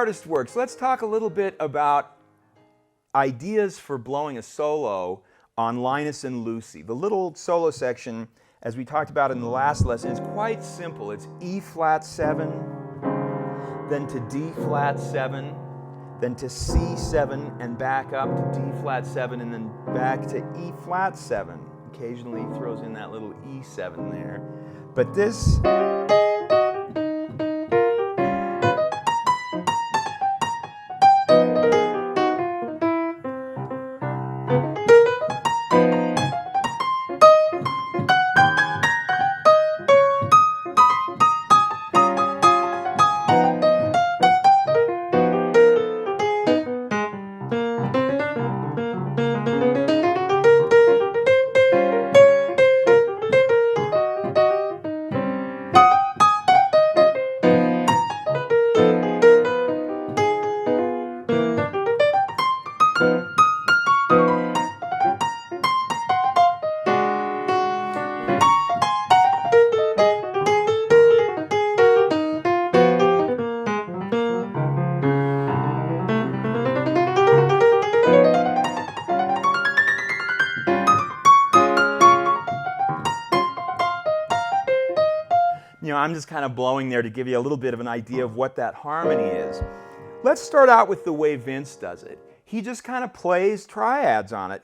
ArtistWorks. Let's talk a little bit about ideas for blowing a solo on Linus and Lucy. The little solo section, as we talked about in the last lesson, is quite simple. It's E flat 7, then to D flat 7, then to C 7, and back up to D flat 7, and then back to E flat 7. Occasionally he throws in that little E7 there. But this... I'm just kind of blowing there to give you a little bit of an idea of what that harmony is. Let's start out with the way Vince does it. He just kind of plays triads on it.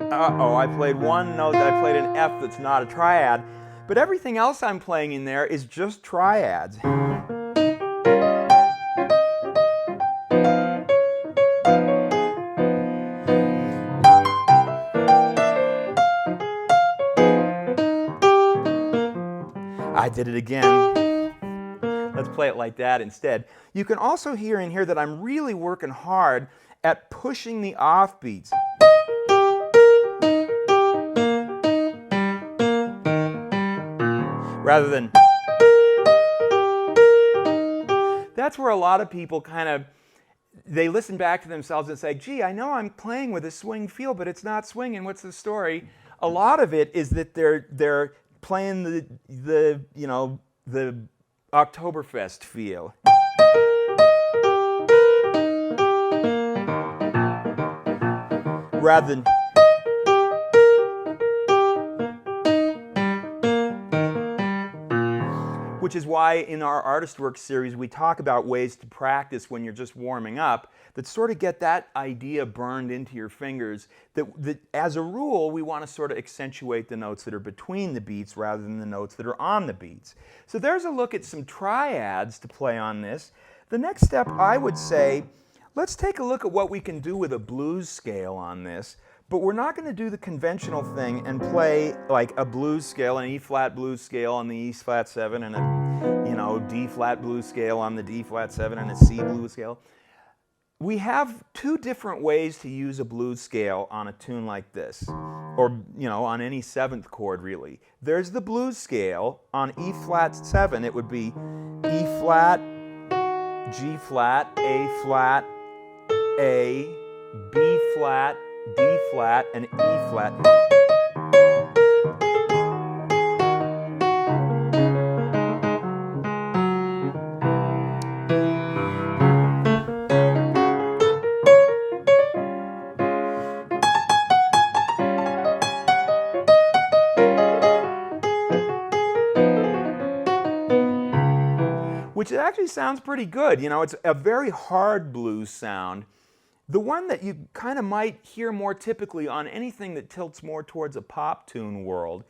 Uh-oh, I played one note, I played an F that's not a triad, but everything else I'm playing in there is just triads. I did it again. Let's play it like that instead. You can also hear in here that I'm really working hard at pushing the offbeats. Rather than... That's where a lot of people kind of, they listen back to themselves and say, gee, I know I'm playing with a swing feel, but it's not swinging. What's the story? A lot of it is that they're playing the Oktoberfest feel. Rather than... Which is why in our ArtistWorks series we talk about ways to practice when you're just warming up that sort of get that idea burned into your fingers that as a rule we want to sort of accentuate the notes that are between the beats rather than the notes that are on the beats. So there's a look at some triads to play on this. The next step I would say, let's take a look at what we can do with a blues scale on this. But we're not going to do the conventional thing and play like a blues scale, an E-flat blues scale on the E-flat 7 and a D-flat blues scale on the D-flat 7 and a C blues scale. We have two different ways to use a blues scale on a tune like this, or on any 7th chord really. There's the blues scale on E-flat 7. It would be E-flat, G-flat, A-flat, A, B-flat, D-flat, and E-flat. Which actually sounds pretty good. It's a very hard blues sound. The one that you kind of might hear more typically on anything that tilts more towards a pop tune world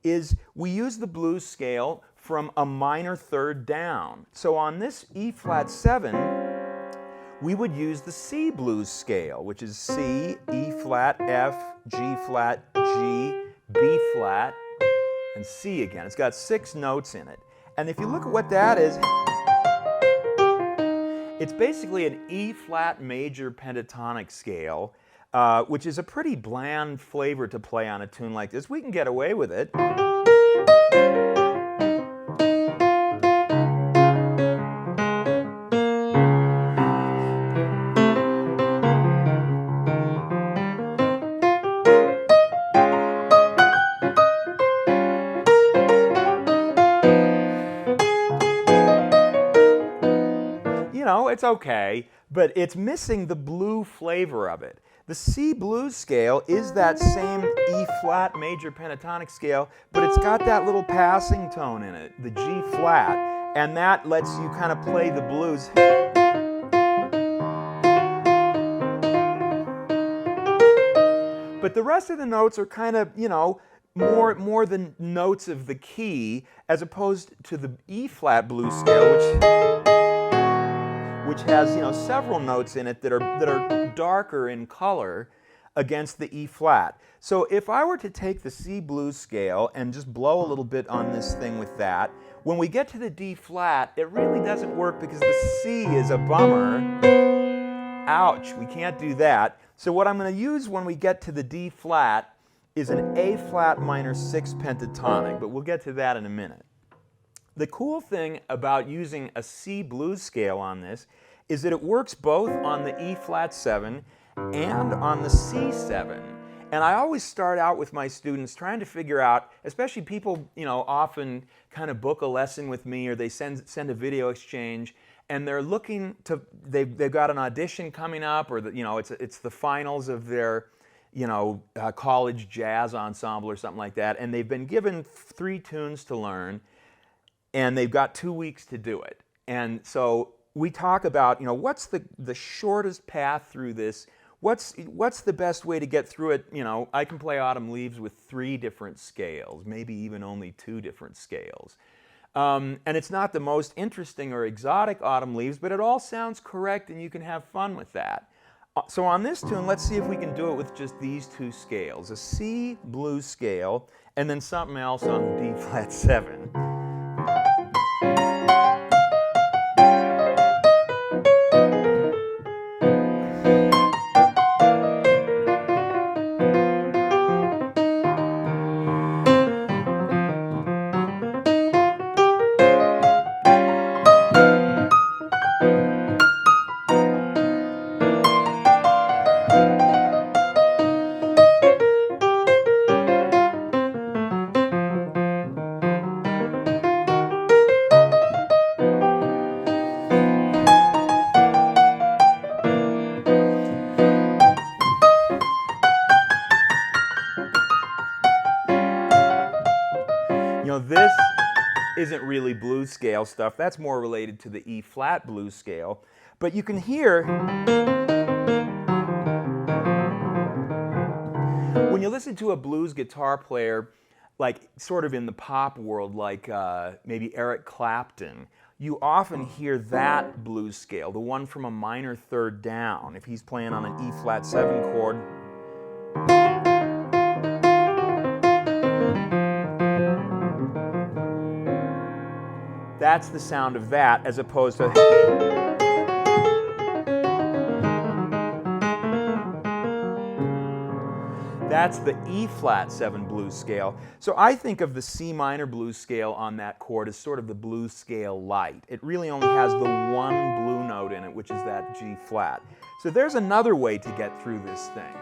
is we use the blues scale from a minor third down. So on this E-flat 7, we would use the C blues scale, which is C, E-flat, F, G-flat, G, B-flat, and C again. It's got 6 notes in it. And if you look at what that is, It's basically an E flat major pentatonic scale, which is a pretty bland flavor to play on a tune like this. We can get away with it. It's okay, but it's missing the blue flavor of it. The C blues scale is that same E flat major pentatonic scale, but it's got that little passing tone in it, the G flat, and that lets you kind of play the blues. But the rest of the notes are kind of, more the notes of the key as opposed to the E flat blues scale, which has several notes in it that are darker in color against the E flat. So if I were to take the C blues scale and just blow a little bit on this thing with that, when we get to the D flat, it really doesn't work because the C is a bummer. Ouch, we can't do that. So what I'm going to use when we get to the D flat is an A flat minor 6 pentatonic, but we'll get to that in a minute. The cool thing about using a C blues scale on this is that it works both on the E flat 7 and on the C7. And I always start out with my students trying to figure out, especially people often kind of book a lesson with me or they send a video exchange and they're looking to, they've got an audition coming up or it's the finals of their college jazz ensemble or something like that, and they've been given 3 tunes to learn. And they've got 2 weeks to do it. And so we talk about, what's the shortest path through this? What's the best way to get through it? I can play Autumn Leaves with 3 different scales, maybe even only 2 different scales. And it's not the most interesting or exotic Autumn Leaves, but it all sounds correct and you can have fun with that. So on this tune, let's see if we can do it with just these 2 scales, a C blues scale and then something else on D flat 7. This isn't really blues scale stuff. That's more related to the E flat blues scale. But you can hear, when you listen to a blues guitar player, like sort of in the pop world, like maybe Eric Clapton, you often hear that blues scale, the one from a minor 3rd down, if he's playing on an E flat 7 chord. That's the sound of that, as opposed to... That's the E flat 7 blues scale. So I think of the C minor blues scale on that chord as sort of the blues scale light. It really only has the one blue note in it, which is that G flat. So there's another way to get through this thing.